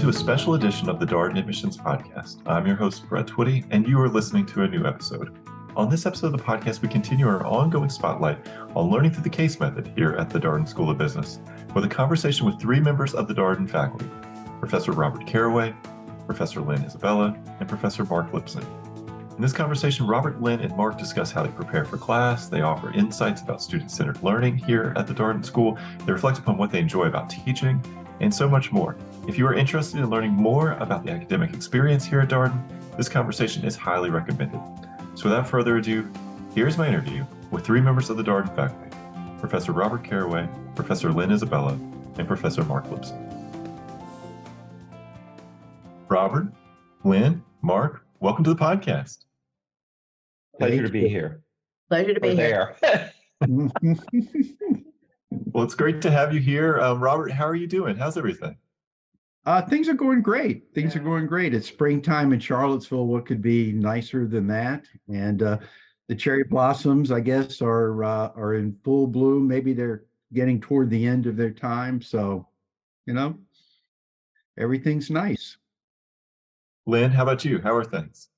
to a special edition of the Darden Admissions Podcast. I'm your host, Brett Twitty, and you are listening to a new episode. On this episode of the podcast, we continue our ongoing spotlight on learning through the case method here at the Darden School of Business, with a conversation with three members of the Darden faculty, Professor Robert Carraway, Professor Lynn Isabella, and Professor Marc Lipson. In this conversation, Robert, Lynn, and Marc discuss how they prepare for class, they offer insights about student-centered learning here at the Darden School, they reflect upon what they enjoy about teaching, and so much more. If you are interested in learning more about the academic experience here at Darden, this conversation is highly recommended. So without further ado, here's my interview with three members of the Darden faculty, Professor Robert Carraway, Professor Lynn Isabella, and Professor Marc Lipson. Robert, Lynn, Marc, welcome to the podcast. Pleasure to be here. Pleasure to be here. Well, it's great to have you here. Robert, how are you doing? How's everything? Things are going great. Things are going great. It's springtime in Charlottesville. What could be nicer than that? And the cherry blossoms, I guess, are in full bloom. Maybe they're getting toward the end of their time. So, everything's nice. Lynn, how about you? How are things?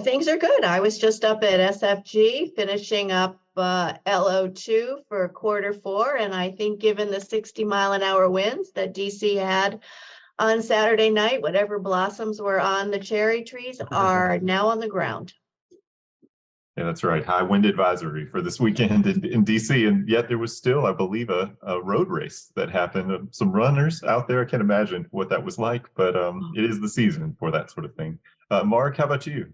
Things are good. I was just up at SFG finishing up LO2 for quarter four. And I think given the 60-mile-an-hour winds that DC had on Saturday night, whatever blossoms were on the cherry trees are now on the ground. Yeah, that's right. High wind advisory for this weekend in DC. And yet there was still, I believe, a road race that happened. Some runners out there. I can't imagine what that was like, but it is the season for that sort of thing. Marc, how about you?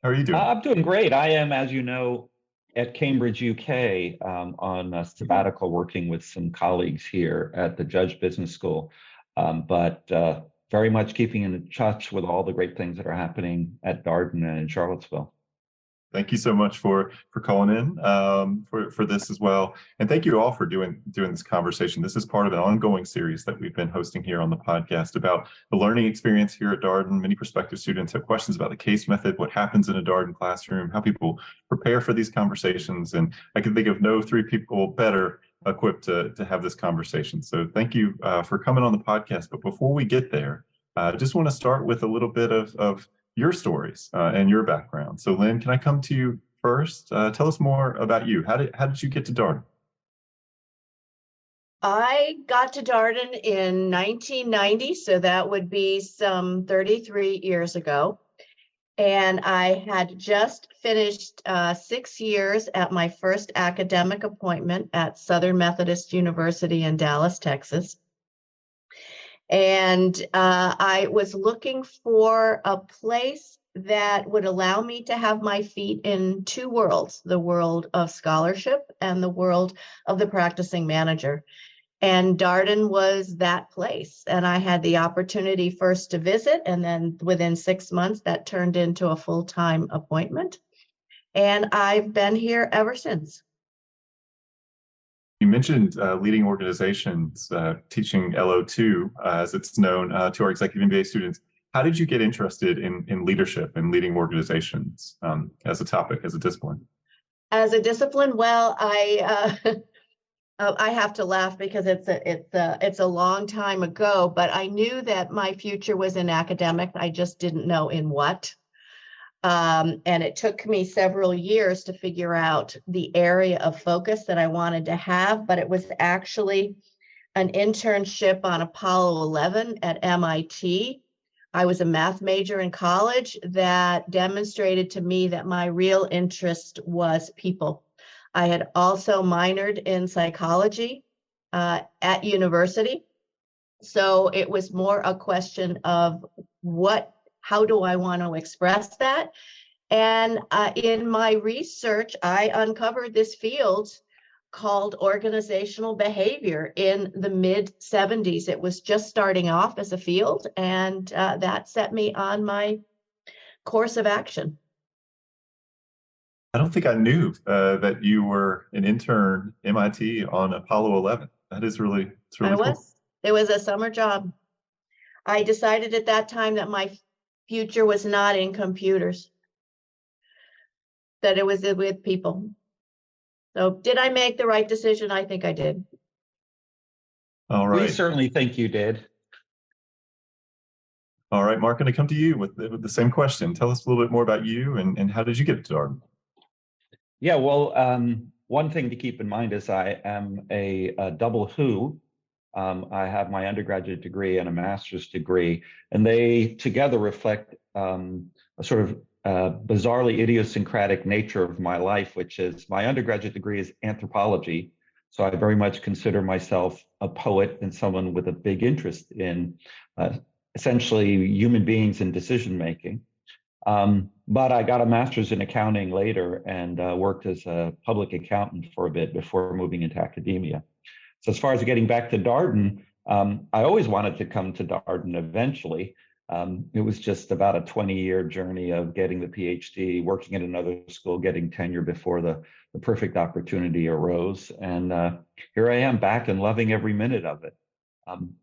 How are you doing? I'm doing great. I am, as you know, at Cambridge, UK, on a sabbatical working with some colleagues here at the Judge Business School, but very much keeping in touch with all the great things that are happening at Darden and in Charlottesville. Thank you so much for calling in for this as well. And thank you all for doing this conversation. This is part of an ongoing series that we've been hosting here on the podcast about the learning experience here at Darden. Many prospective students have questions about the case method, what happens in a Darden classroom, how people prepare for these conversations. And I can think of no three people better equipped to have this conversation. So thank you for coming on the podcast. But before we get there, I just want to start with a little bit of your stories and your background. So Lynn, can I come to you first? Tell us more about you. How did you get to Darden? I got to Darden in 1990, so that would be some 33 years ago. And I had just finished 6 years at my first academic appointment at Southern Methodist University in Dallas, Texas. And I was looking for a place that would allow me to have my feet in two worlds, the world of scholarship and the world of the practicing manager. And Darden was that place. And I had the opportunity first to visit, and then within 6 months, that turned into a full-time appointment. And I've been here ever since. You mentioned leading organizations, teaching LO2, as it's known, to our executive MBA students. How did you get interested in leadership and leading organizations as a topic, as a discipline? As a discipline, well, I have to laugh because it's a long time ago, but I knew that my future was in academics. I just didn't know in what. And it took me several years to figure out the area of focus that I wanted to have, but it was actually an internship on Apollo 11 at MIT. I was a math major in college that demonstrated to me that my real interest was people. I had also minored in psychology at university. So it was more a question of how do I want to express that? And in my research, I uncovered this field called organizational behavior in the mid-70s. It was just starting off as a field, and that set me on my course of action. I don't think I knew that you were an intern MIT on Apollo 11. That is really cool. It was a summer job. I decided at that time that my future was not in computers, that it was with people. So did I make the right decision? I think I did. All right. We certainly think you did. All right, Mark, going to come to you with the same question. Tell us a little bit more about you and how did you get to Darden? Yeah, well, one thing to keep in mind is I am a double who. I have my undergraduate degree and a master's degree, and they together reflect a sort of bizarrely idiosyncratic nature of my life, which is my undergraduate degree is anthropology. So I very much consider myself a poet and someone with a big interest in essentially human beings and decision making. But I got a master's in accounting later and worked as a public accountant for a bit before moving into academia. So as far as getting back to Darden, I always wanted to come to Darden eventually. It was just about a 20-year journey of getting the PhD, working at another school, getting tenure before the perfect opportunity arose. And here I am back and loving every minute of it.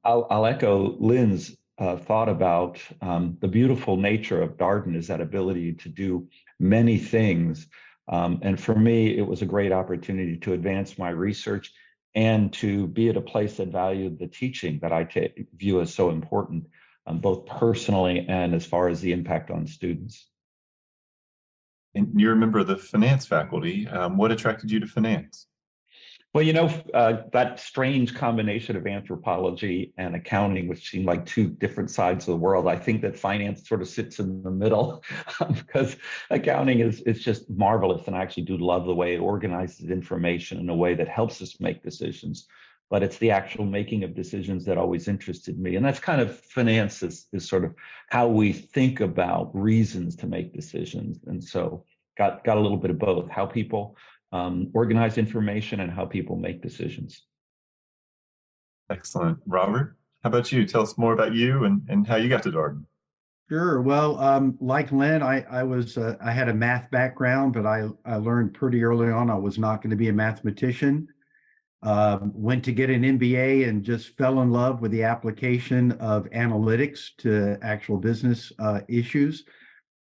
I'll echo Lynn's thought about the beautiful nature of Darden is that ability to do many things. And for me, it was a great opportunity to advance my research and to be at a place that valued the teaching that I view as so important, both personally and as far as the impact on students. And you're a member of the finance faculty. What attracted you to finance? Well, that strange combination of anthropology and accounting, which seem like two different sides of the world. I think that finance sort of sits in the middle because accounting is just marvelous. And I actually do love the way it organizes information in a way that helps us make decisions. But it's the actual making of decisions that always interested me. And that's kind of finance is sort of how we think about reasons to make decisions. And so got a little bit of both, how people organize information and how people make decisions. Excellent. Robert, how about you? Tell us more about you and how you got to Darden. Sure. Well, like Lynn, I had a math background, but I learned pretty early on I was not going to be a mathematician. Went to get an MBA and just fell in love with the application of analytics to actual business issues.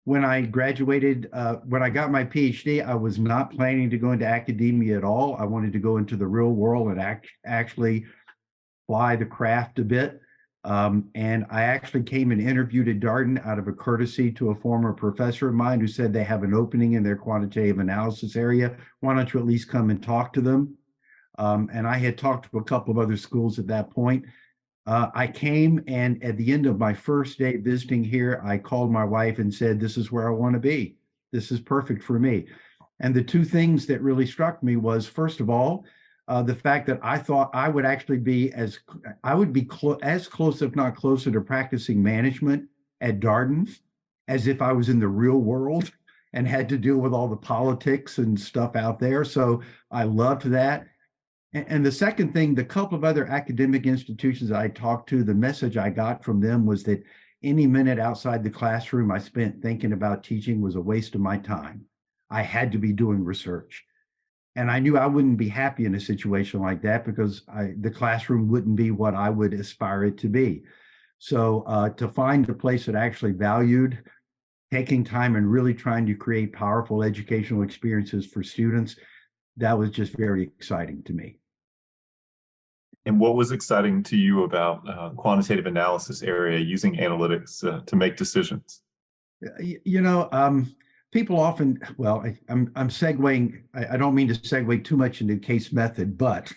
When I graduated, when I got my PhD, I was not planning to go into academia at all. I wanted to go into the real world and actually fly the craft a bit. And I actually came and interviewed at Darden out of a courtesy to a former professor of mine who said they have an opening in their quantitative analysis area. Why don't you at least come and talk to them? And I had talked to a couple of other schools at that point. I came, and at the end of my first day visiting here, I called my wife and said, this is where I want to be. This is perfect for me. And the two things that really struck me was, first of all, the fact that I thought I would actually be as close, if not closer, to practicing management at Darden as if I was in the real world and had to deal with all the politics and stuff out there. So I loved that. And the second thing, the couple of other academic institutions I talked to, the message I got from them was that any minute outside the classroom I spent thinking about teaching was a waste of my time. I had to be doing research. And I knew I wouldn't be happy in a situation like that because the classroom wouldn't be what I would aspire it to be. So to find a place that actually valued taking time and really trying to create powerful educational experiences for students, that was just very exciting to me. And what was exciting to you about quantitative analysis area using analytics to make decisions? People often, well, I'm segueing, I don't mean to segue too much into case method, but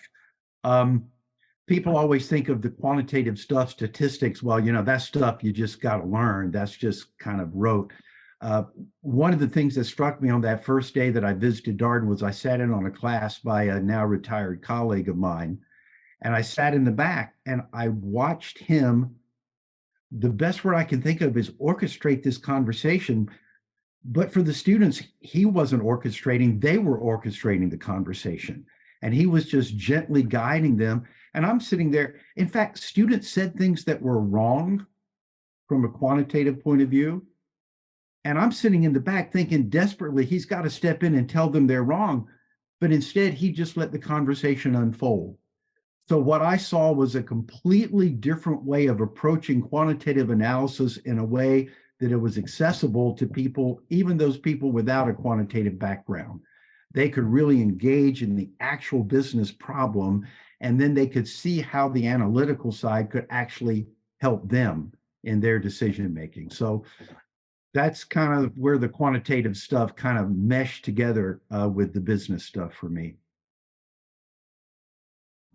people always think of the quantitative stuff, statistics. Well, that stuff you just got to learn. That's just kind of rote. One of the things that struck me on that first day that I visited Darden was I sat in on a class by a now retired colleague of mine. And I sat in the back and I watched him, the best word I can think of is orchestrate this conversation. But for the students, he wasn't orchestrating, they were orchestrating the conversation. And he was just gently guiding them. And I'm sitting there. In fact, students said things that were wrong from a quantitative point of view. And I'm sitting in the back thinking desperately, he's got to step in and tell them they're wrong. But instead, he just let the conversation unfold. So what I saw was a completely different way of approaching quantitative analysis in a way that it was accessible to people, even those people without a quantitative background. They could really engage in the actual business problem, and then they could see how the analytical side could actually help them. in their decision making. So that's kind of where the quantitative stuff kind of meshed together with the business stuff for me.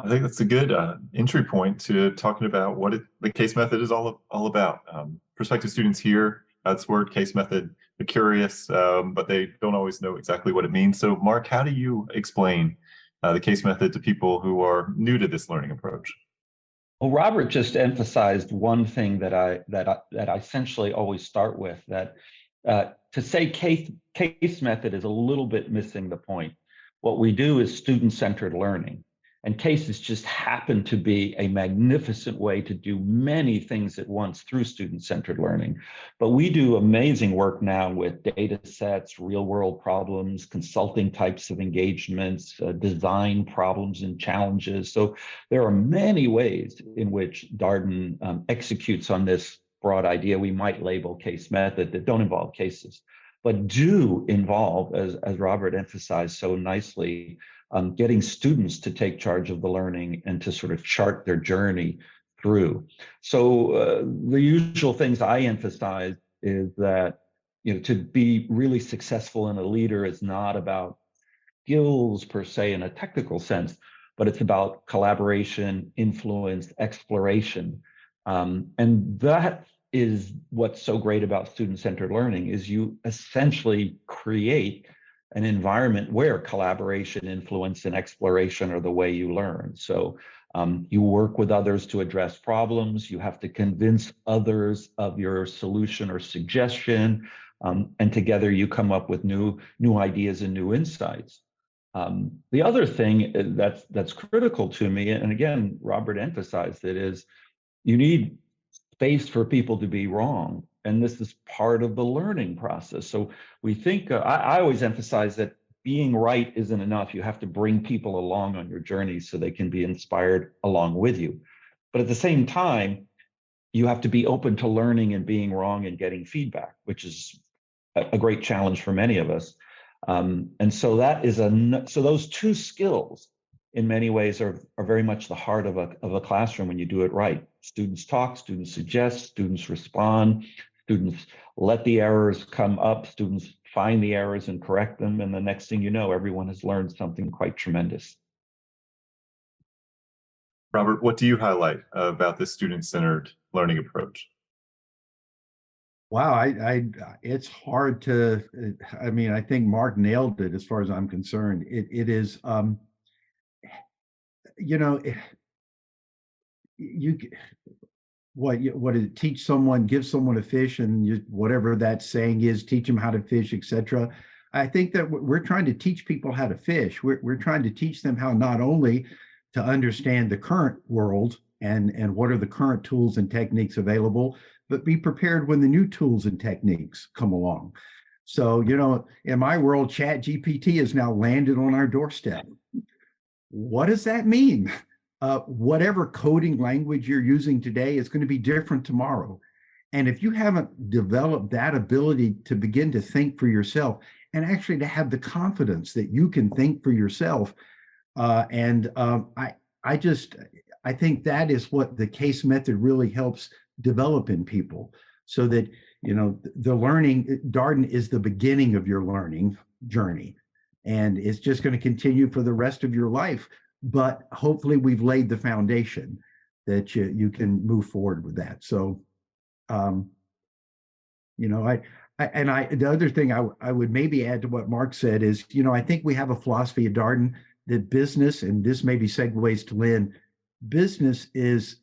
I think that's a good entry point to talking about what the case method is all about. Prospective students hear that's word case method, they're curious, but they don't always know exactly what it means. So, Marc, how do you explain the case method to people who are new to this learning approach? Well, Robert just emphasized one thing that I essentially always start with, that to say case method is a little bit missing the point. What we do is student-centered learning. And cases just happen to be a magnificent way to do many things at once through student-centered learning. But we do amazing work now with data sets, real-world problems, consulting types of engagements, design problems and challenges. So there are many ways in which Darden executes on this broad idea we might label case method that don't involve cases, but do involve, as Robert emphasized so nicely, getting students to take charge of the learning and to sort of chart their journey through. So the usual things I emphasize is that, to be really successful and a leader is not about skills per se in a technical sense, but it's about collaboration, influence, exploration. And that is what's so great about student-centered learning, is you essentially create an environment where collaboration, influence, and exploration are the way you learn. So you work with others to address problems. You have to convince others of your solution or suggestion, and together you come up with new ideas and new insights. The other thing that's critical to me, and again, Robert emphasized it, is you need space for people to be wrong. And this is part of the learning process. So we think, I always emphasize that being right isn't enough. You have to bring people along on your journey so they can be inspired along with you. But at the same time, you have to be open to learning and being wrong and getting feedback, which is a great challenge for many of us. And so that is so those two skills in many ways are very much the heart of a classroom when you do it right. Students talk, students suggest, students respond, students let the errors come up, students find the errors and correct them. And the next thing you know, everyone has learned something quite tremendous. Robert, what do you highlight about this student-centered learning approach? Wow, it's hard to, I mean, I think Marc nailed it as far as I'm concerned. It is, what is it, teach someone, give someone a fish, and whatever that saying is, teach them how to fish, etc. I think that we're trying to teach people how to fish. We're trying to teach them how not only to understand the current world and what are the current tools and techniques available, but be prepared when the new tools and techniques come along. So, in my world, Chat GPT has now landed on our doorstep. What does that mean? Whatever coding language you're using today is going to be different tomorrow. And if you haven't developed that ability to begin to think for yourself and actually to have the confidence that you can think for yourself, I think that is what the case method really helps develop in people, so that, the learning, Darden is the beginning of your learning journey, and it's just going to continue for the rest of your life. But hopefully we've laid the foundation that you can move forward with that. So, the other thing I would maybe add to what Marc said is, I think we have a philosophy at Darden that business, and this maybe segues to Lynn, business is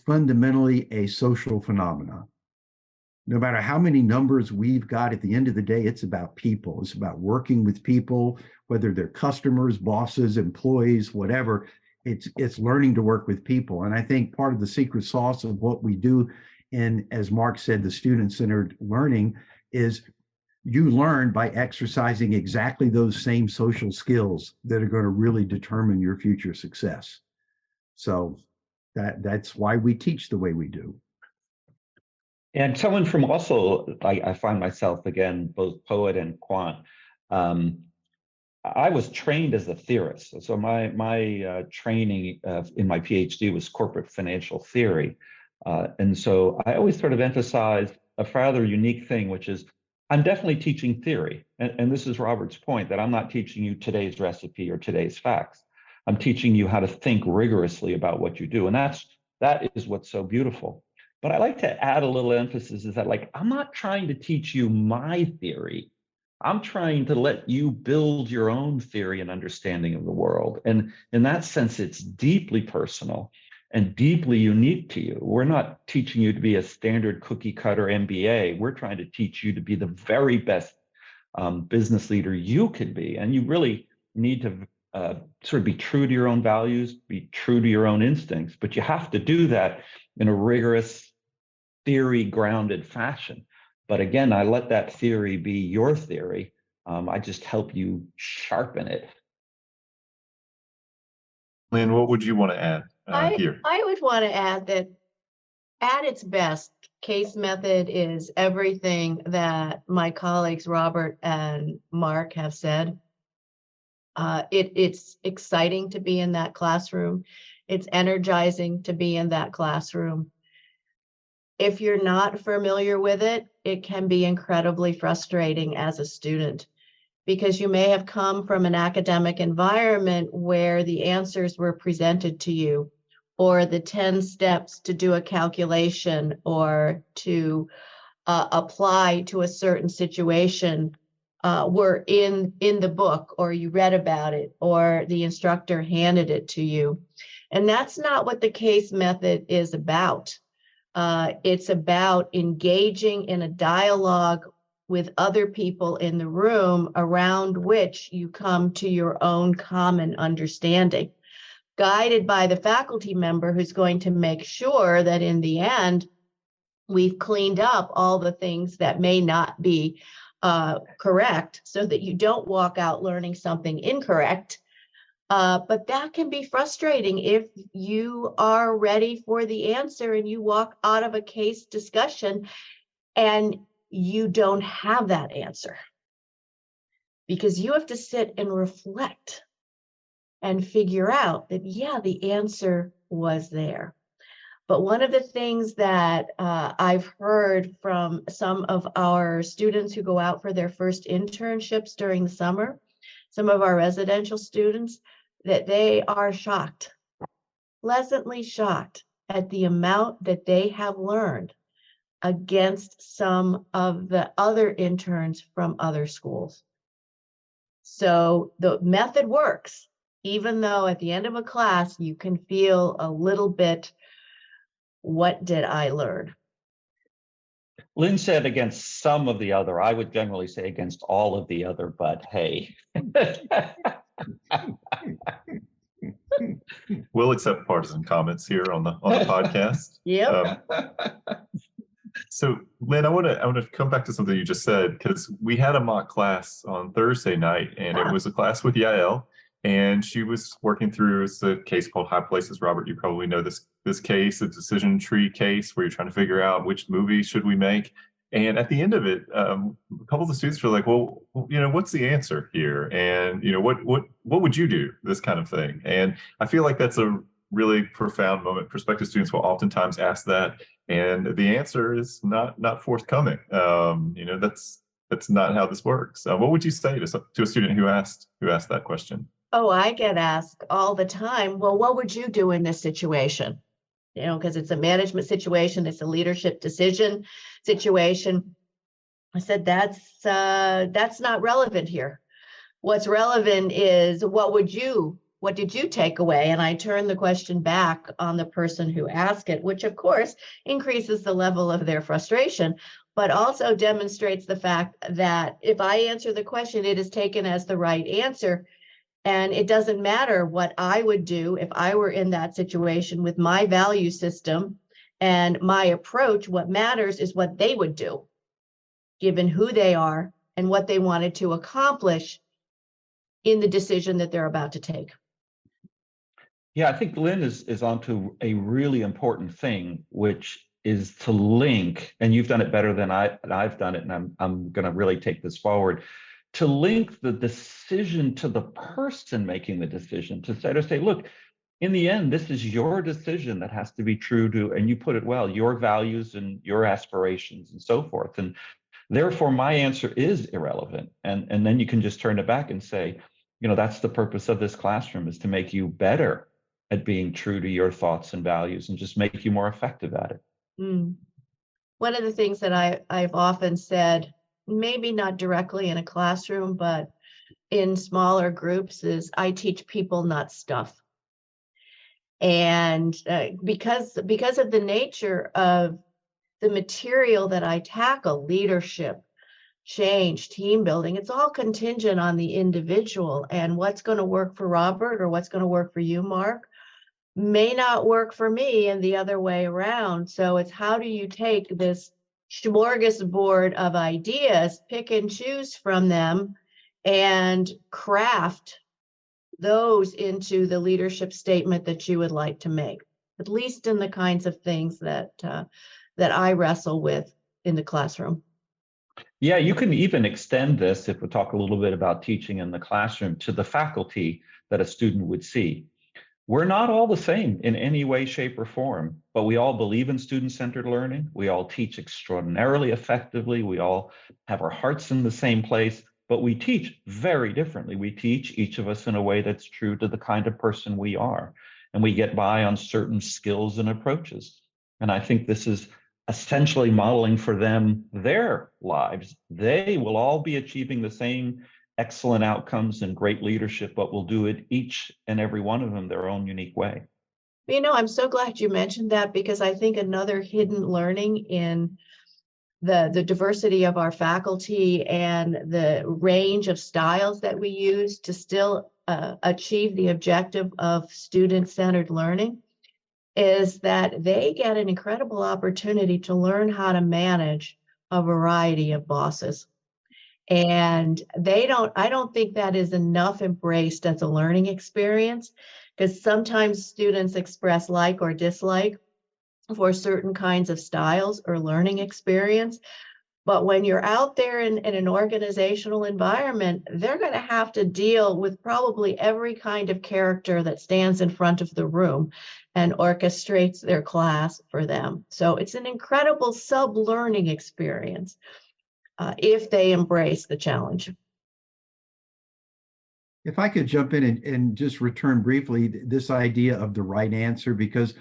fundamentally a social phenomenon. No matter how many numbers we've got, at the end of the day, it's about people. It's about working with people, whether they're customers, bosses, employees, whatever. It's learning to work with people. And I think part of the secret sauce of what we do in, as Marc said, the student-centered learning, is you learn by exercising exactly those same social skills that are going to really determine your future success. So that's why we teach the way we do. And someone from also, I find myself, again, both poet and quant. I was trained as a theorist. So my training in my PhD was corporate financial theory. And so I always sort of emphasize a rather unique thing, which is I'm definitely teaching theory. And this is Robert's point, that I'm not teaching you today's recipe or today's facts. I'm teaching you how to think rigorously about what you do. And that is what's so beautiful. But I like to add a little emphasis is that, like, I'm not trying to teach you my theory. I'm trying to let you build your own theory and understanding of the world. And in that sense, it's deeply personal and deeply unique to you. We're not teaching you to be a standard cookie cutter MBA. We're trying to teach you to be the very best business leader you could be. And you really need to sort of be true to your own values, be true to your own instincts, but you have to do that in a rigorous, theory grounded fashion. But again, I let that theory be your theory. I just help you sharpen it. Lynn, what would you want to add here? I would want to add that at its best, case method is everything that my colleagues Robert and Marc have said. It's exciting to be in that classroom. It's energizing to be in that classroom. If you're not familiar with it, it can be incredibly frustrating as a student, because you may have come from an academic environment where the answers were presented to you, or the 10 steps to do a calculation or to apply to a certain situation were in the book, or you read about it, or the instructor handed it to you. And that's not what the case method is about. It's about engaging in a dialogue with other people in the room around which you come to your own common understanding, guided by the faculty member who's going to make sure that in the end, we've cleaned up all the things that may not be correct, so that you don't walk out learning something incorrect. But that can be frustrating if you are ready for the answer and you walk out of a case discussion and you don't have that answer, because you have to sit and reflect and figure out that, yeah, the answer was there. But one of the things that I've heard from some of our students who go out for their first internships during the summer, some of our residential students, that they are shocked, pleasantly shocked at the amount that they have learned against some of the other interns from other schools. So the method works, even though at the end of a class, you can feel a little bit, what did I learn? Lynn said against some of the other. I would generally say against all of the other, but hey. We'll accept partisan comments here on the podcast. Yep. So, Lynn, I want to come back to something you just said, because we had a mock class on Thursday night, and it was a class with Yael, and she was working through a case called High Places. Robert, you probably know this case, a decision tree case, where you're trying to figure out which movie should we make. And at the end of it, a couple of the students were like, "Well, what's the answer here? And what would you do?" This kind of thing. And I feel like that's a really profound moment. Prospective students will oftentimes ask that, and the answer is not forthcoming. That's not how this works. What would you say to a student who asked that question? Oh, I get asked all the time, well, what would you do in this situation? Because it's a management situation, it's a leadership decision situation. I said, that's not relevant here. What's relevant is what did you take away? And I turn the question back on the person who asked it, which of course increases the level of their frustration, but also demonstrates the fact that if I answer the question, it is taken as the right answer. And it doesn't matter what I would do if I were in that situation with my value system and my approach. What matters is what they would do, given who they are and what they wanted to accomplish in the decision that they're about to take. Yeah, I think Lynn is onto a really important thing, which is to link, and you've done it better than I've done it, and I'm going to really take this forward, to link the decision to the person making the decision, to say, look, in the end, this is your decision that has to be true to, and you put it well, your values and your aspirations and so forth. And therefore, my answer is irrelevant. And then you can just turn it back and say, that's the purpose of this classroom, is to make you better at being true to your thoughts and values and just make you more effective at it. Mm. One of the things that I've often said, maybe not directly in a classroom, but in smaller groups, is I teach people, not stuff. And because of the nature of the material that I tackle, leadership, change, team building, it's all contingent on the individual, and what's going to work for Robert or what's going to work for you, Mark, may not work for me, and the other way around. So it's, how do you take this smorgasbord of ideas, pick and choose from them, and craft those into the leadership statement that you would like to make, at least in the kinds of things that I wrestle with in the classroom. Yeah, you can even extend this, if we talk a little bit about teaching in the classroom, to the faculty that a student would see. We're not all the same in any way, shape, or form, but we all believe in student-centered learning. We all teach extraordinarily effectively. We all have our hearts in the same place, but we teach very differently. We teach, each of us, in a way that's true to the kind of person we are, and we get by on certain skills and approaches. And I think this is essentially modeling for them their lives. They will all be achieving the same excellent outcomes and great leadership, but will do it, each and every one of them, their own unique way. I'm so glad you mentioned that, because I think another hidden learning in the diversity of our faculty and the range of styles that we use to still achieve the objective of student-centered learning is that they get an incredible opportunity to learn how to manage a variety of bosses. And I don't think that is enough embraced as a learning experience, because sometimes students express like or dislike for certain kinds of styles or learning experience. But when you're out there in an organizational environment, they're going to have to deal with probably every kind of character that stands in front of the room and orchestrates their class for them. So it's an incredible sub-learning experience if they embrace the challenge. If I could jump in and just return briefly this idea of the right answer, because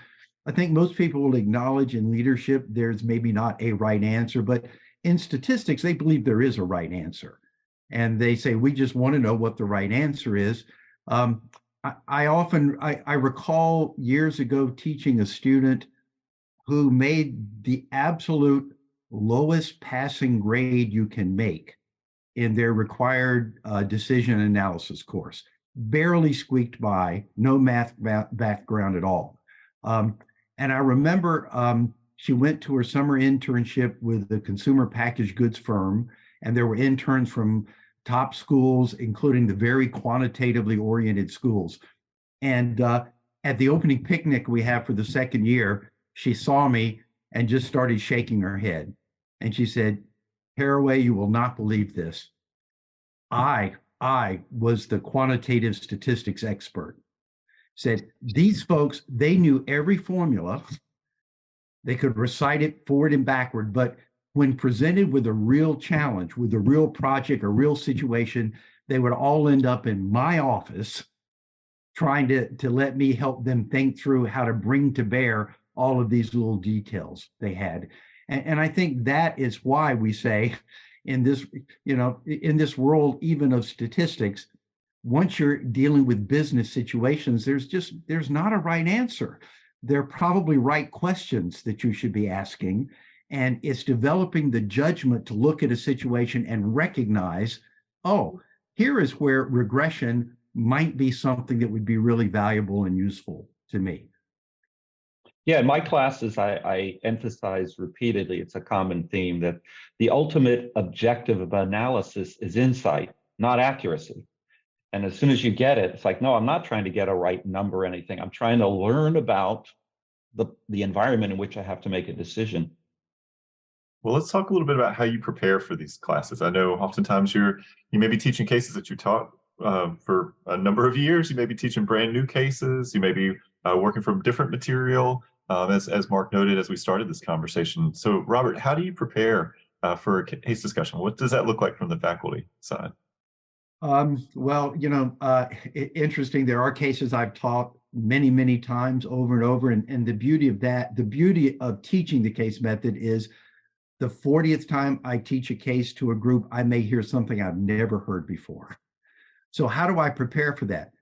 I think most people will acknowledge in leadership there's maybe not a right answer, but in statistics, they believe there is a right answer. And they say, we just want to know what the right answer is. I recall years ago teaching a student who made the absolute lowest passing grade you can make in their required decision analysis course, barely squeaked by, no math background at all. And I remember she went to her summer internship with the consumer packaged goods firm, and there were interns from top schools, including the very quantitatively oriented schools. And at the opening picnic we have for the second year, she saw me and just started shaking her head. And she said, "Carraway, you will not believe this. I was the quantitative statistics expert." Said, these folks, they knew every formula. They could recite it forward and backward, but when presented with a real challenge, with a real project, a real situation, they would all end up in my office trying to let me help them think through how to bring to bear all of these little details they had. And I think that is why we say in this world, even of statistics, once you're dealing with business situations, there's not a right answer. There are probably right questions that you should be asking. And it's developing the judgment to look at a situation and recognize, oh, here is where regression might be something that would be really valuable and useful to me. Yeah, in my classes, I emphasize repeatedly, it's a common theme, that the ultimate objective of analysis is insight, not accuracy. And as soon as you get it, it's like, no, I'm not trying to get a right number or anything. I'm trying to learn about the environment in which I have to make a decision. Well, let's talk a little bit about how you prepare for these classes. I know oftentimes you may be teaching cases that you taught for a number of years. You may be teaching brand new cases. You may be working from different material, as Marc noted as we started this conversation. So, Robert, how do you prepare for a case discussion? What does that look like from the faculty side? Well, interesting. There are cases I've taught many, many times over and over. And the beauty of that, the beauty of teaching the case method is the 40th time I teach a case to a group, I may hear something I've never heard before. So how do I prepare for that?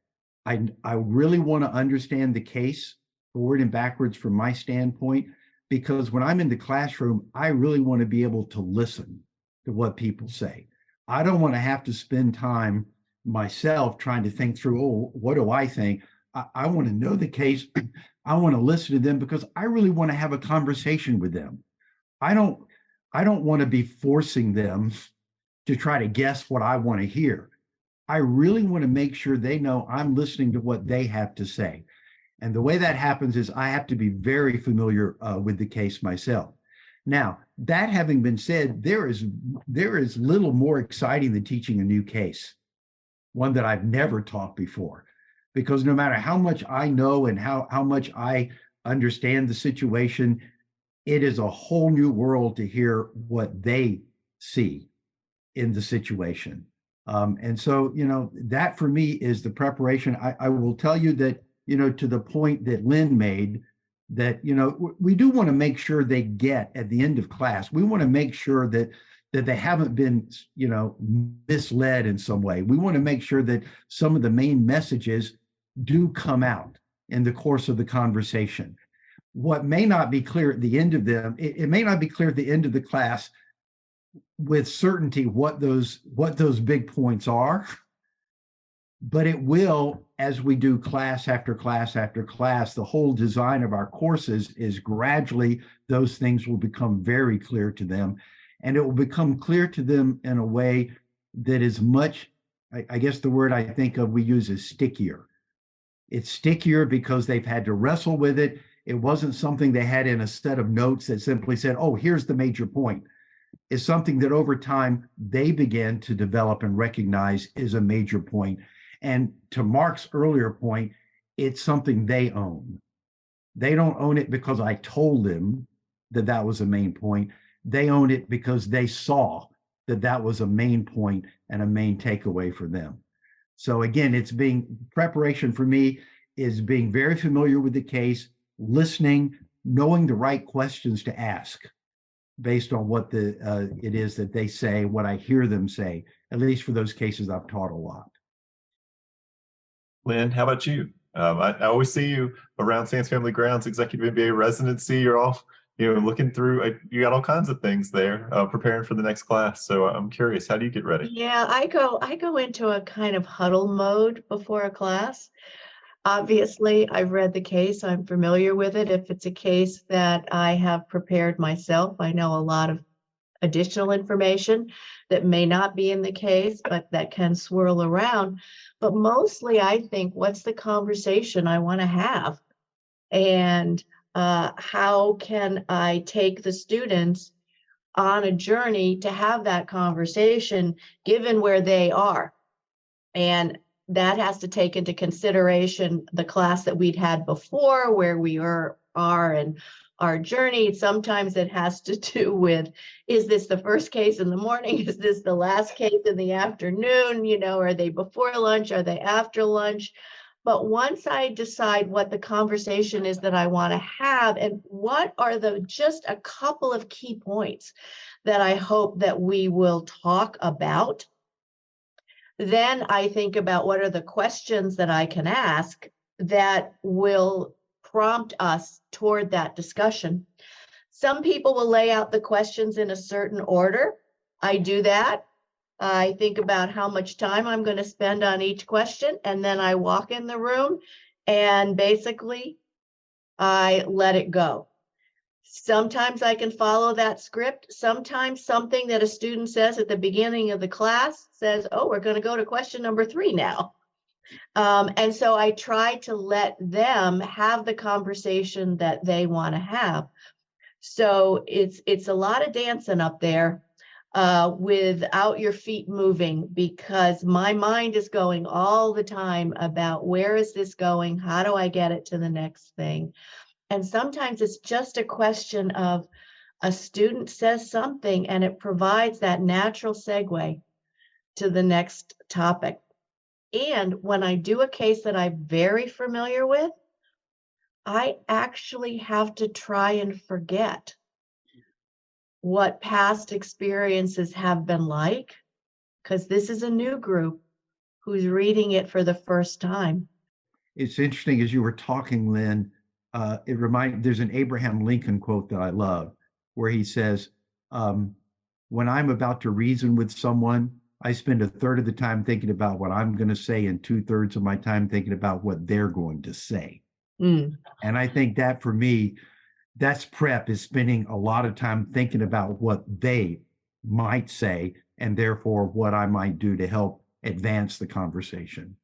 I really want to understand the case forward and backwards from my standpoint, because when I'm in the classroom, I really want to be able to listen to what people say. I don't want to have to spend time myself trying to think through, oh, what do I think? I want to know the case. I want to listen to them because I really want to have a conversation with them. I don't want to be forcing them to try to guess what I want to hear. I really want to make sure they know I'm listening to what they have to say. And the way that happens is I have to be very familiar with the case myself. Now, that having been said, there is little more exciting than teaching a new case, one that I've never taught before, because no matter how much I know and how much I understand the situation, it is a whole new world to hear what they see in the situation. And so, that for me is the preparation. I will tell you that, to the point that Lynn made, that, we do want to make sure they get at the end of class. We want to make sure that they haven't been, misled in some way. We want to make sure that some of the main messages do come out in the course of the conversation. What may not be clear at the end of them, it may not be clear at the end of the class with certainty what those big points are, but it will, as we do class after class after class. The whole design of our courses is gradually those things will become very clear to them, and it will become clear to them in a way that is much, I guess the word I think of we use is stickier. It's stickier because they've had to wrestle with it. It wasn't something they had in a set of notes that simply said, oh, here's the major point. It's something that over time they began to develop and recognize is a major point. And to Marc's earlier point, it's something they own. They don't own it because I told them that was a main point. They own it because they saw that was a main point and a main takeaway for them. So again, preparation for me is being very familiar with the case, listening, knowing the right questions to ask based on what it is that they say, what I hear them say, at least for those cases I've taught a lot. Lynn, how about you? I always see you around Sands Family Grounds, Executive MBA residency. You're all, looking through, you got all kinds of things there, preparing for the next class. So I'm curious, how do you get ready? Yeah, I go into a kind of huddle mode before a class. Obviously, I've read the case. I'm familiar with it. If it's a case that I have prepared myself, I know a lot of additional information that may not be in the case, but that can swirl around. But mostly, I think, what's the conversation I want to have? And how can I take the students on a journey to have that conversation, given where they are? And that has to take into consideration the class that we'd had before, where we are and our journey. Sometimes it has to do with, is this the first case in the morning? Is this the last case in the afternoon? Are they before lunch? Are they after lunch? But once I decide what the conversation is that I want to have, and what are just a couple of key points that I hope that we will talk about, then I think about what are the questions that I can ask that will prompt us toward that discussion. Some people will lay out the questions in a certain order. I do that. I think about how much time I'm going to spend on each question, and then I walk in the room and basically I let it go. Sometimes I can follow that script. Sometimes something that a student says at the beginning of the class says, oh, we're going to go to question number 3 now. And so I try to let them have the conversation that they want to have. So it's a lot of dancing up there. without your feet moving, because my mind is going all the time about where is this going? How do I get it to the next thing? And sometimes it's just a question of a student says something and it provides that natural segue to the next topic. And when I do a case that I'm very familiar with, I actually have to try and forget what past experiences have been like, because this is a new group who's reading it for the first time. It's interesting as you were talking, Lynn, there's an Abraham Lincoln quote that I love where he says, when I'm about to reason with someone, I spend a third of the time thinking about what I'm going to say and 2/3 of my time thinking about what they're going to say. And I think that for me, that's prep, is spending a lot of time thinking about what they might say and therefore what I might do to help advance the conversation.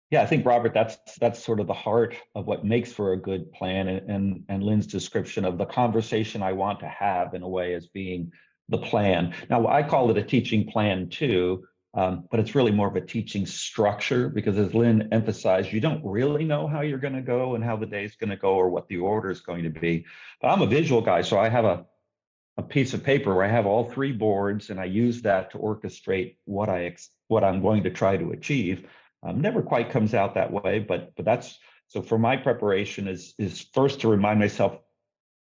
Yeah, I think, Robert, that's sort of the heart of what makes for a good plan, and Lynn's description of the conversation I want to have in a way as being the plan. Now, I call it a teaching plan too, but it's really more of a teaching structure, because as Lynn emphasized, you don't really know how you're going to go and how the day's going to go or what the order is going to be. But I'm a visual guy, so I have a piece of paper where I have all 3 boards, and I use that to orchestrate what I'm going to try to achieve. Never quite comes out that way, but that's, so for my preparation is first to remind myself,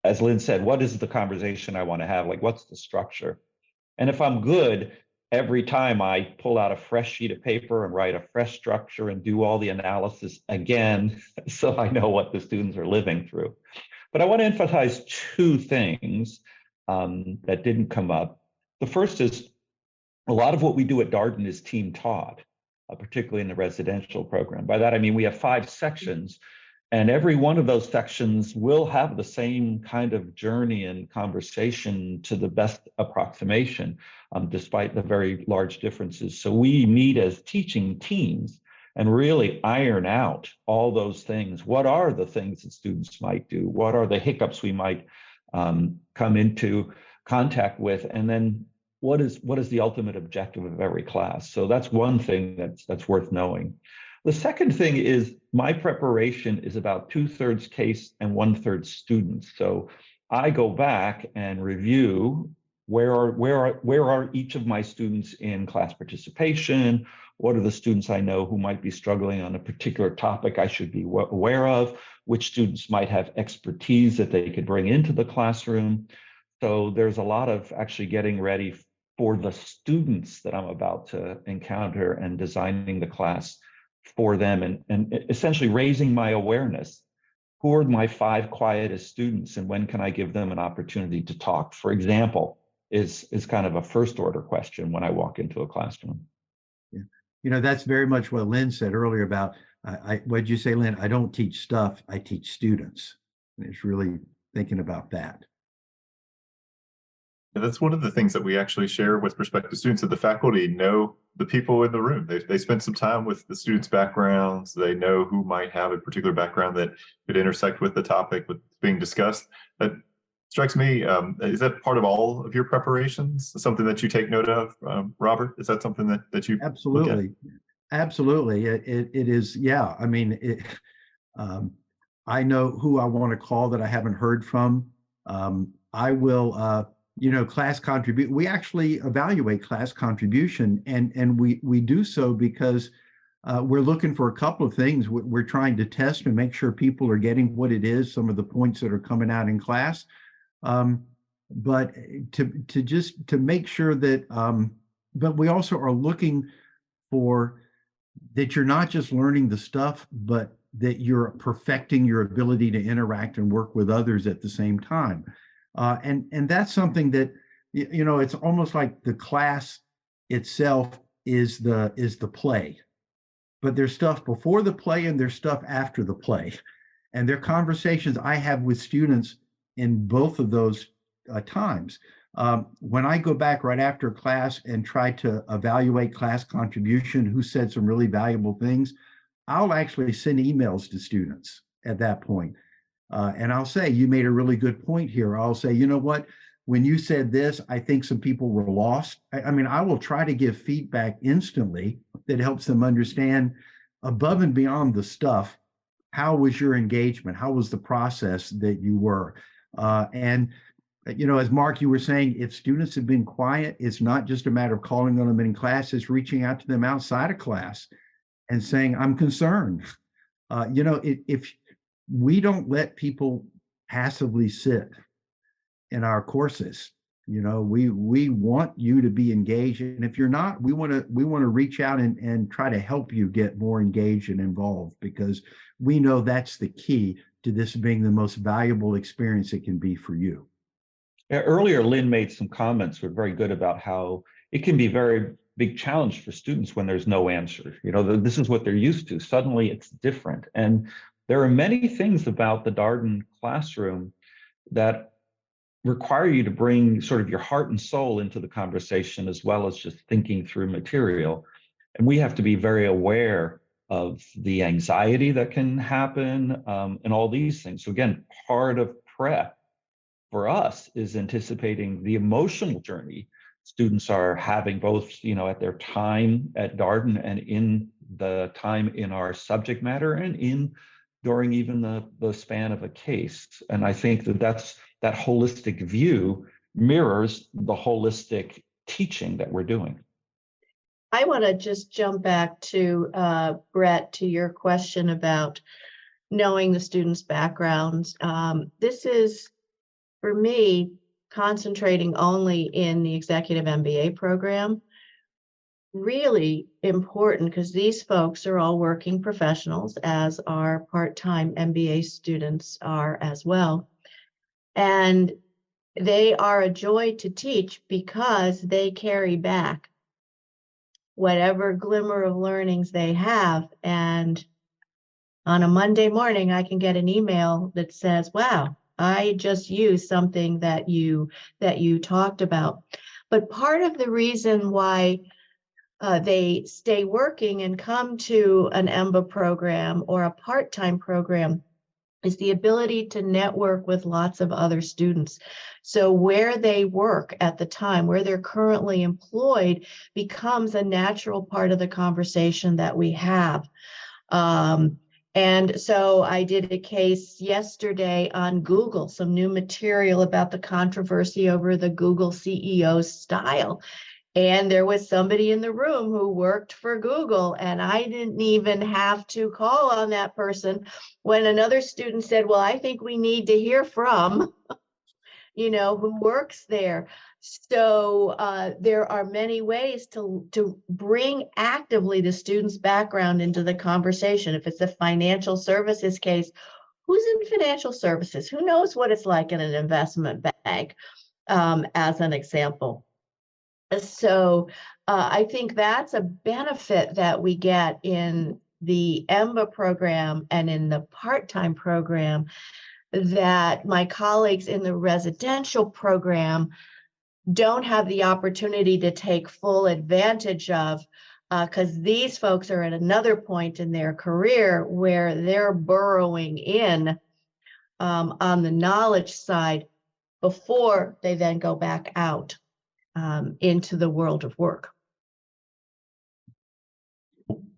as Lynn said, what is the conversation I want to have? Like, what's the structure? And if I'm good, every time I pull out a fresh sheet of paper and write a fresh structure and do all the analysis again, so I know what the students are living through. But I want to emphasize 2 things that didn't come up. The first is a lot of what we do at Darden is team taught, particularly in the residential program. By that, I mean we have 5 sections, and every one of those sections will have the same kind of journey and conversation to the best approximation, despite the very large differences. So we meet as teaching teams and really iron out all those things. What are the things that students might do? What are the hiccups we might come into contact with? And then what is the ultimate objective of every class? So that's one thing that's worth knowing. The second thing is my preparation is about 2/3 case and 1/3 students. So I go back and review where are each of my students in class participation? What are the students I know who might be struggling on a particular topic I should be aware of? Which students might have expertise that they could bring into the classroom? So there's a lot of actually getting ready for the students that I'm about to encounter and designing the class for them, and essentially raising my awareness. Who are my 5 quietest students, and when can I give them an opportunity to talk, for example, is kind of a first order question when I walk into a classroom. Yeah. You know, that's very much what Lynn said earlier about, what'd you say, Lynn? I don't teach stuff, I teach students. And it's really thinking about that. And that's one of the things that we actually share with prospective students, that the faculty know the people in the room. They spend some time with the students' backgrounds. They know who might have a particular background that could intersect with the topic with being discussed. That strikes me. Is that part of all of your preparations? Something that you take note of, Robert? Is that something that you Absolutely, absolutely. It is. Yeah. I mean, I know who I want to call that I haven't heard from. I will. Class contribute. We actually evaluate class contribution, and we do so because we're looking for a couple of things. We're trying to test and make sure people are getting what it is, some of the points that are coming out in class, but to make sure that. But we also are looking for that you're not just learning the stuff, but that you're perfecting your ability to interact and work with others at the same time. And that's something that, it's almost like the class itself is the play, but there's stuff before the play and there's stuff after the play. And there are conversations I have with students in both of those times. When I go back right after class and try to evaluate class contribution, who said some really valuable things, I'll actually send emails to students at that point. And I'll say, you made a really good point here. I'll say, you know what, when you said this, I think some people were lost. I mean, I will try to give feedback instantly that helps them understand above and beyond the stuff. How was your engagement? How was the process that you were? And as Mark, you were saying, if students have been quiet, it's not just a matter of calling on them in class, it's reaching out to them outside of class and saying, I'm concerned. If we don't let people passively sit in our courses, we want you to be engaged. And if you're not, we want to reach out and try to help you get more engaged and involved, because we know that's the key to this being the most valuable experience it can be for you. Earlier, Lynn made some comments that were very good about how it can be a very big challenge for students when there's no answer. This is what they're used to. Suddenly it's different. And there are many things about the Darden classroom that require you to bring sort of your heart and soul into the conversation, as well as just thinking through material. And we have to be very aware of the anxiety that can happen and all these things. So again, part of prep for us is anticipating the emotional journey students are having, both at their time at Darden and in the time in our subject matter and during even the span of a case. And I think that holistic view mirrors the holistic teaching that we're doing. I want to just jump back to Brett, to your question about knowing the students' backgrounds. This is, for me, concentrating only in the executive MBA program, really important, because these folks are all working professionals, as our part-time MBA students are as well. And they are a joy to teach because they carry back whatever glimmer of learnings they have. And on a Monday morning, I can get an email that says, wow, I just used something that you talked about. But part of the reason why they stay working and come to an EMBA program or a part-time program is the ability to network with lots of other students. So where they work at the time, where they're currently employed, becomes a natural part of the conversation that we have. And so I did a case yesterday on Google, some new material about the controversy over the Google CEO's style. And there was somebody in the room who worked for Google, and I didn't even have to call on that person when another student said, well, I think we need to hear from, who works there. So there are many ways to bring actively the student's background into the conversation. If it's a financial services case, who's in financial services? Who knows what it's like in an investment bank, as an example. So I think that's a benefit that we get in the EMBA program and in the part-time program that my colleagues in the residential program don't have the opportunity to take full advantage of, because these folks are at another point in their career where they're burrowing in on the knowledge side before they then go back out into the world of work.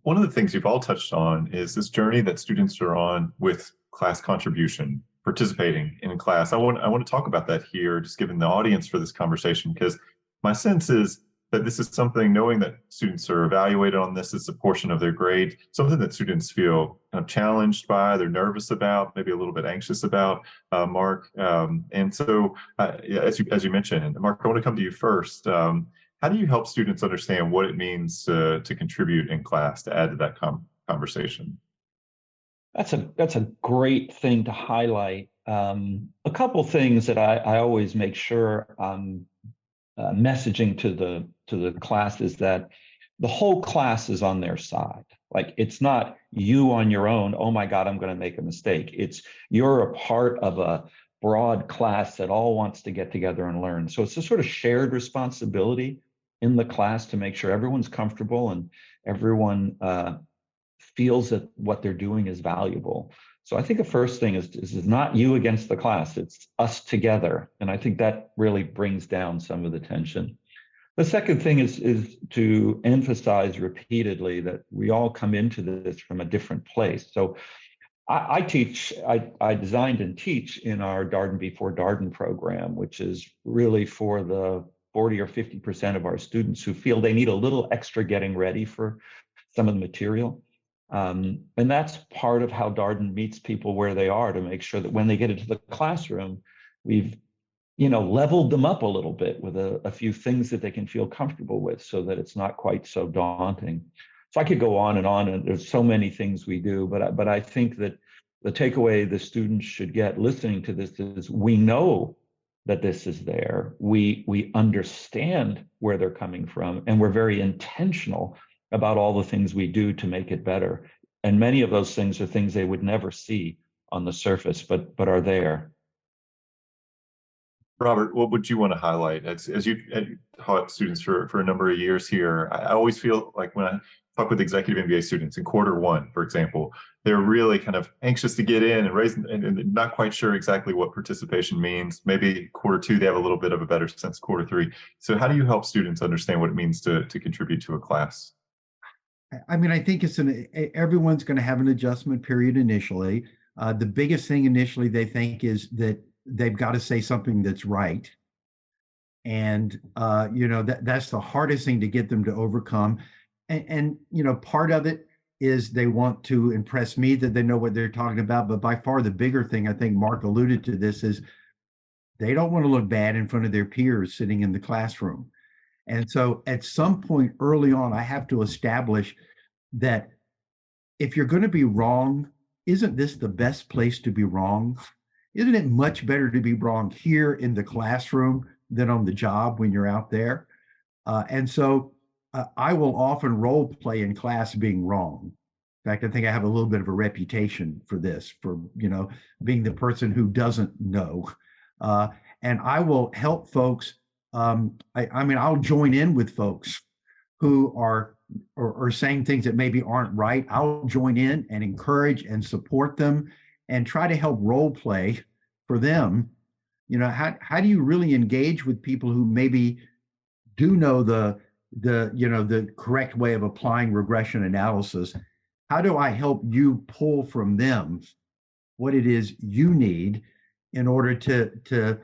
One of the things you've all touched on is this journey that students are on with class contribution, participating in class. I want to talk about that here, just given the audience for this conversation, because my sense is that this is something, knowing that students are evaluated on this as a portion of their grade, something that students feel kind of challenged by, they're nervous about, maybe a little bit anxious about, Mark. And so, as you mentioned, Mark, I want to come to you first. How do you help students understand what it means to contribute in class, to add to that conversation? That's a great thing to highlight. A couple things that I always make sure I'm messaging to the class is that the whole class is on their side. Like, it's not you on your own, oh my God, I'm going to make a mistake. It's you're a part of a broad class that all wants to get together and learn. So it's a sort of shared responsibility in the class to make sure everyone's comfortable and everyone feels that what they're doing is valuable. So I think the first thing is not you against the class, it's us together. And I think that really brings down some of the tension. The second thing is to emphasize repeatedly that we all come into this from a different place. So I designed and teach in our Darden Before Darden program, which is really for the 40 or 50% of our students who feel they need a little extra getting ready for some of the material. And that's part of how Darden meets people where they are, to make sure that when they get into the classroom, we've leveled them up a little bit with a few things that they can feel comfortable with, so that it's not quite so daunting. So I could go on, and there's so many things we do, but I think that the takeaway the students should get listening to this is, we know that this is there. We understand where they're coming from, and we're very intentional about all the things we do to make it better. And many of those things are things they would never see on the surface, but are there. Robert, what would you want to highlight as you taught students for a number of years here? I always feel like when I talk with executive MBA students in quarter one, for example, they're really kind of anxious to get in and and not quite sure exactly what participation means. Maybe quarter two, they have a little bit of a better sense quarter three. So how do you help students understand what it means to contribute to a class? I mean, I think everyone's going to have an adjustment period initially. The biggest thing initially they think is that they've got to say something that's right. And, that's the hardest thing to get them to overcome. And part of it is they want to impress me that they know what they're talking about. But by far the bigger thing, I think Marc alluded to this, is they don't want to look bad in front of their peers sitting in the classroom. And so at some point early on, I have to establish that if you're going to be wrong, isn't this the best place to be wrong? Isn't it much better to be wrong here in the classroom than on the job when you're out there? And so I will often role play in class being wrong. In fact, I think I have a little bit of a reputation for this, for being the person who doesn't know. And I will help folks. I mean, I'll join in with folks who are or saying things that maybe aren't right. I'll join in and encourage and support them, and try to help role play for them. How do you really engage with people who maybe do know the correct way of applying regression analysis? How do I help you pull from them what it is you need in order to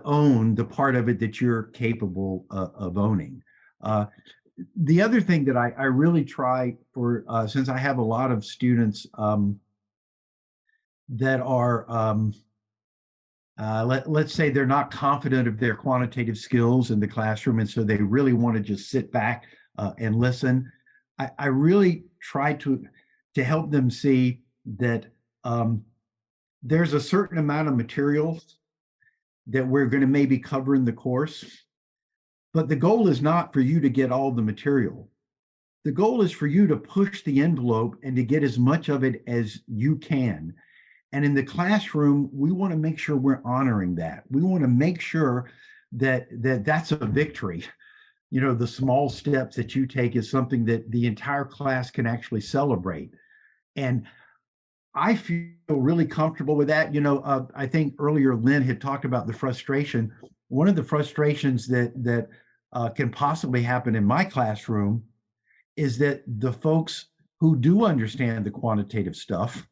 own the part of it that you're capable of owning? The other thing that I really try for, since I have a lot of students that are, let's say they're not confident of their quantitative skills in the classroom, and so they really want to just sit back and listen. I really try to help them see that there's a certain amount of material that we're going to maybe cover in the course, but the goal is not for you to get all the material. The goal is for you to push the envelope and to get as much of it as you can. And in the classroom, we want to make sure we're honoring that. We want to make sure that that's a victory. The small steps that you take is something that the entire class can actually celebrate. And I feel really comfortable with that. I think earlier Lynn had talked about the frustration. One of the frustrations that can possibly happen in my classroom is that the folks who do understand the quantitative stuff,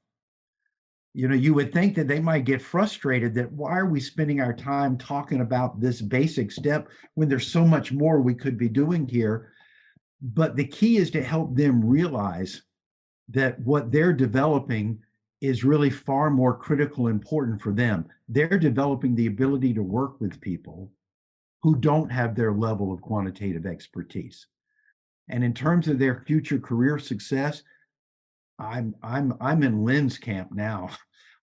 you would think that they might get frustrated that why are we spending our time talking about this basic step when there's so much more we could be doing here. But the key is to help them realize that what they're developing is really far more critical and important for them. They're developing the ability to work with people who don't have their level of quantitative expertise. And in terms of their future career success, I'm in Lynn's camp now.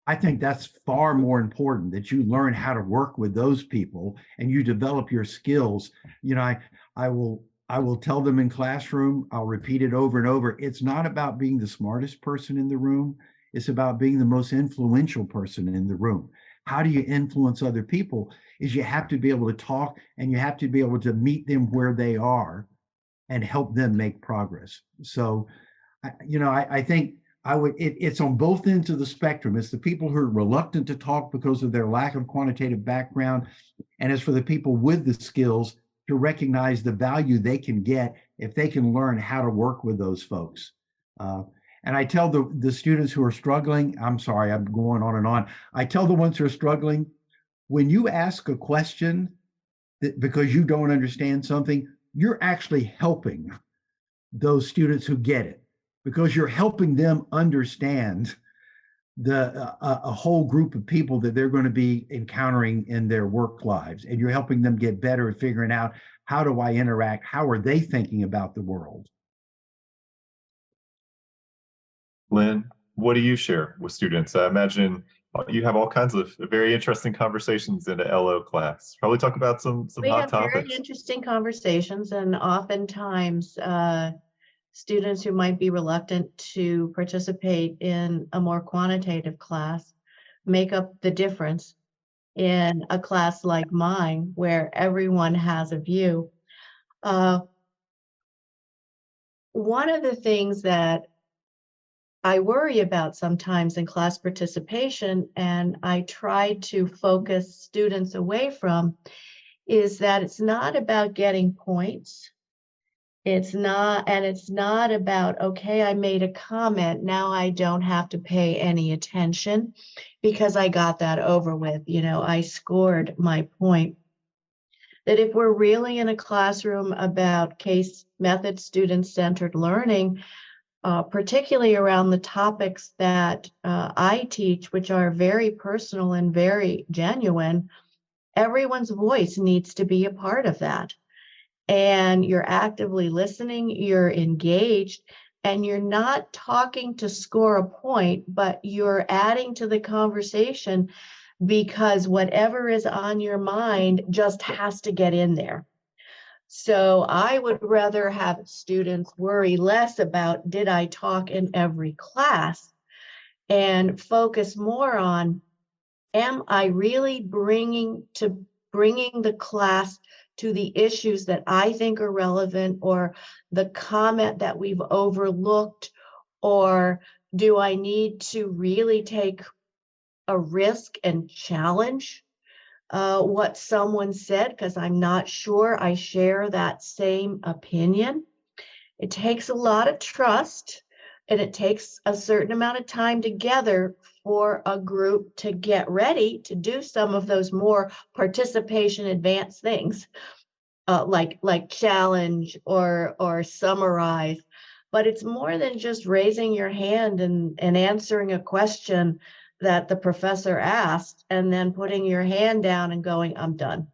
I think that's far more important, that you learn how to work with those people and you develop your skills. I will tell them in classroom, I'll repeat it over and over. It's not about being the smartest person in the room. It's about being the most influential person in the room. How do you influence other people? Is you have to be able to talk, and you have to be able to meet them where they are and help them make progress. So I think it's on both ends of the spectrum. It's the people who are reluctant to talk because of their lack of quantitative background. And it's for the people with the skills to recognize the value they can get if they can learn how to work with those folks. And I tell the students who are struggling, I'm sorry, I'm going on and on. I tell the ones who are struggling, when you ask a question because you don't understand something, you're actually helping those students who get it, because you're helping them understand a whole group of people that they're going to be encountering in their work lives, and you're helping them get better at figuring out, how do I interact? How are they thinking about the world? Lynn, what do you share with students? I imagine you have all kinds of very interesting conversations in a LO class. Probably talk about some We hot have very topics. interesting conversations, and oftentimes students who might be reluctant to participate in a more quantitative class make up the difference in a class like mine, where everyone has a view. One of the things that I worry about sometimes in class participation, and I try to focus students away from, is that it's not about getting points. It's not about, okay, I made a comment, now I don't have to pay any attention because I got that over with. I scored my point. That if we're really in a classroom about case method, student-centered learning, particularly around the topics that I teach, which are very personal and very genuine, everyone's voice needs to be a part of that. And you're actively listening, you're engaged, and you're not talking to score a point, but you're adding to the conversation because whatever is on your mind just has to get in there. So I would rather have students worry less about, did I talk in every class, and focus more on, am I really bringing the class to the issues that I think are relevant, or the comment that we've overlooked, or do I need to really take a risk and challenge what someone said because I'm not sure I share that same opinion? It takes a lot of trust, and it takes a certain amount of time together for a group to get ready to do some of those more participation advanced things, like challenge or summarize. But it's more than just raising your hand and answering a question that the professor asked, and then putting your hand down and going, I'm done.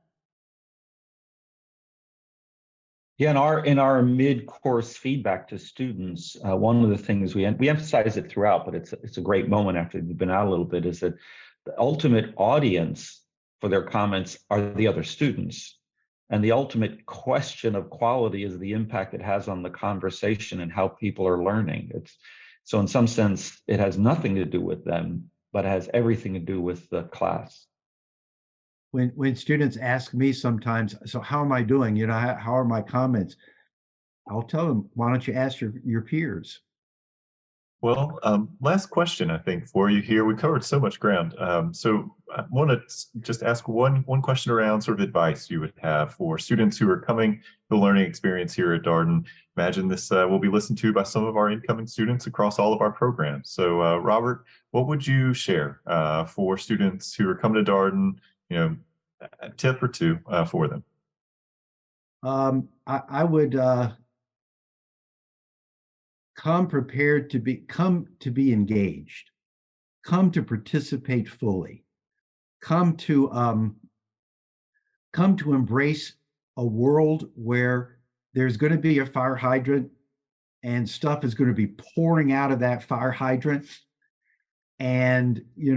Yeah, in our mid-course feedback to students, one of the things we emphasize it throughout, but it's a great moment after you've been out a little bit, is that the ultimate audience for their comments are the other students. And the ultimate question of quality is the impact it has on the conversation and how people are learning. So in some sense, it has nothing to do with them, but it has everything to do with the class. When students ask me sometimes, so how am I doing? How are my comments? I'll tell them, why don't you ask your peers? Well, last question, I think, for you here. We covered so much ground. So I want to just ask one question around sort of advice you would have for students who are coming to the learning experience here at Darden. Imagine this will be listened to by some of our incoming students across all of our programs. So Robert, what would you share for students who are coming to Darden, a tip or two for them? I would come prepared to be engaged, come to participate fully, come to embrace a world where there's going to be a fire hydrant and stuff is going to be pouring out of that fire hydrant, and you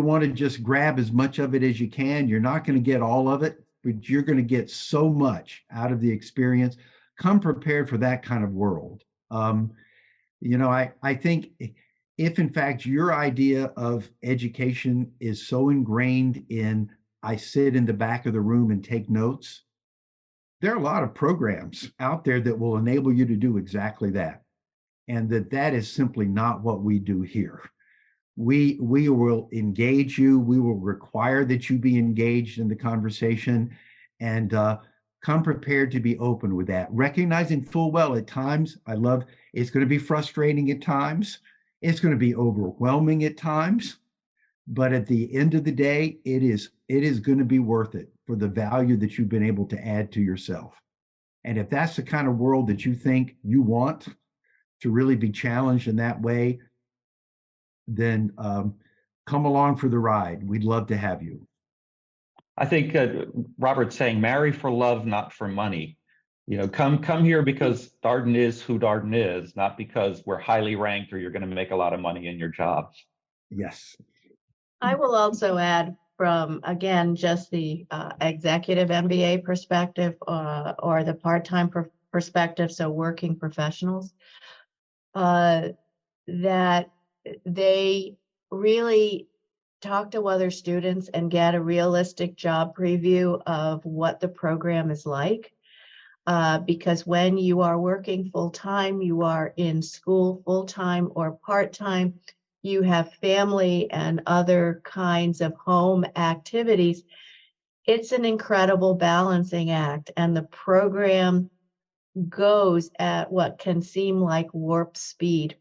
want to just grab as much of it as you can. You're not going to get all of it, but you're going to get so much out of the experience. Come prepared for that kind of world. I think if in fact your idea of education is so ingrained in, I sit in the back of the room and take notes, there are a lot of programs out there that will enable you to do exactly that. and that is simply not what we do here. We will engage you. We will require that you be engaged in the conversation, and come prepared to be open with that, recognizing full well at times, it's going to be frustrating at times. It's going to be overwhelming at times, but at the end of the day, it is going to be worth it for the value that you've been able to add to yourself. And if that's the kind of world that you think you want to really be challenged in that way, then come along for the ride. We'd love to have you. I think Robert's saying, marry for love, not for money. Come here because Darden is who Darden is, not because we're highly ranked or you're going to make a lot of money in your job. Yes. I will also add from, again, just the executive MBA perspective or the part-time perspective, so working professionals, that they really talk to other students and get a realistic job preview of what the program is like. Because when you are working full-time, you are in school full-time or part-time, you have family and other kinds of home activities. It's an incredible balancing act, and the program goes at what can seem like warp speed.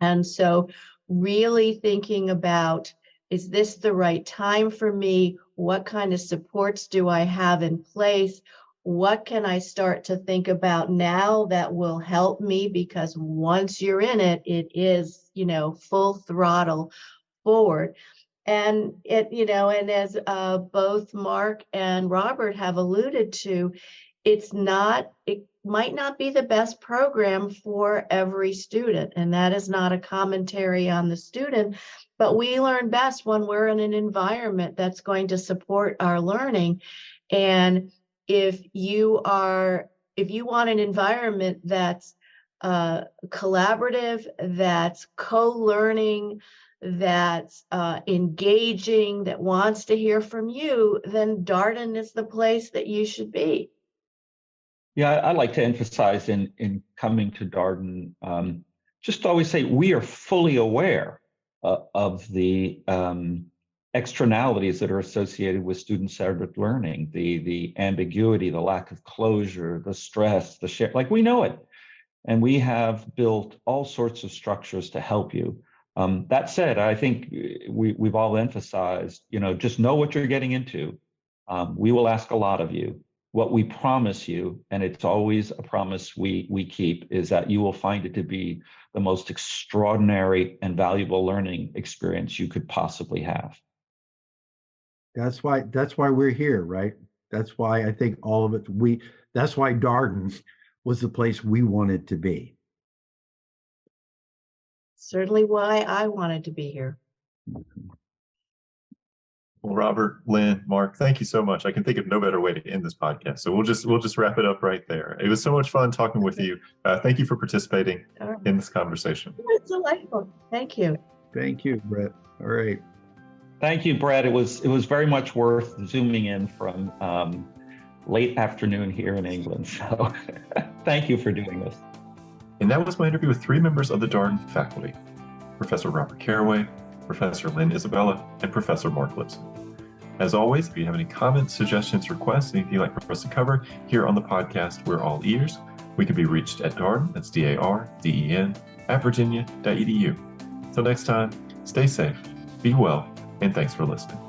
And so really thinking about, is this the right time for me? What kind of supports do I have in place? What can I start to think about now that will help me? Because once you're in it, it is, full throttle forward. And and as both Mark and Robert have alluded to, it might not be the best program for every student. And that is not a commentary on the student, but we learn best when we're in an environment that's going to support our learning. And if you want an environment that's collaborative, that's co-learning, that's engaging, that wants to hear from you, then Darden is the place that you should be. Yeah, I'd like to emphasize in coming to Darden, just always say we are fully aware of the externalities that are associated with student-centered learning, the ambiguity, the lack of closure, the stress, the share, we know it. And we have built all sorts of structures to help you. That said, I think we've all emphasized, just know what you're getting into. We will ask a lot of you. What we promise you, and it's always a promise we keep, is that you will find it to be the most extraordinary and valuable learning experience you could possibly have. That's why we're here, right? That's why I think all of it, that's why Darden was the place we wanted to be. Certainly why I wanted to be here. Well, Robert, Lynn, Mark, thank you so much. I can think of no better way to end this podcast. So we'll just wrap it up right there. It was so much fun talking with you. Thank you for participating in this conversation. It's delightful. Thank you. Thank you, Brett. All right. Thank you, Brett. It was very much worth zooming in from late afternoon here in England. So thank you for doing this. And that was my interview with three members of the Darden faculty: Professor Robert Carraway, Professor Lynn Isabella, and Professor Marc Lipson. As always, if you have any comments, suggestions, requests, anything you'd like for us to cover here on the podcast, we're all ears. We can be reached at Darden, that's DARDEN, @virginia.edu. Till next time, stay safe, be well, and thanks for listening.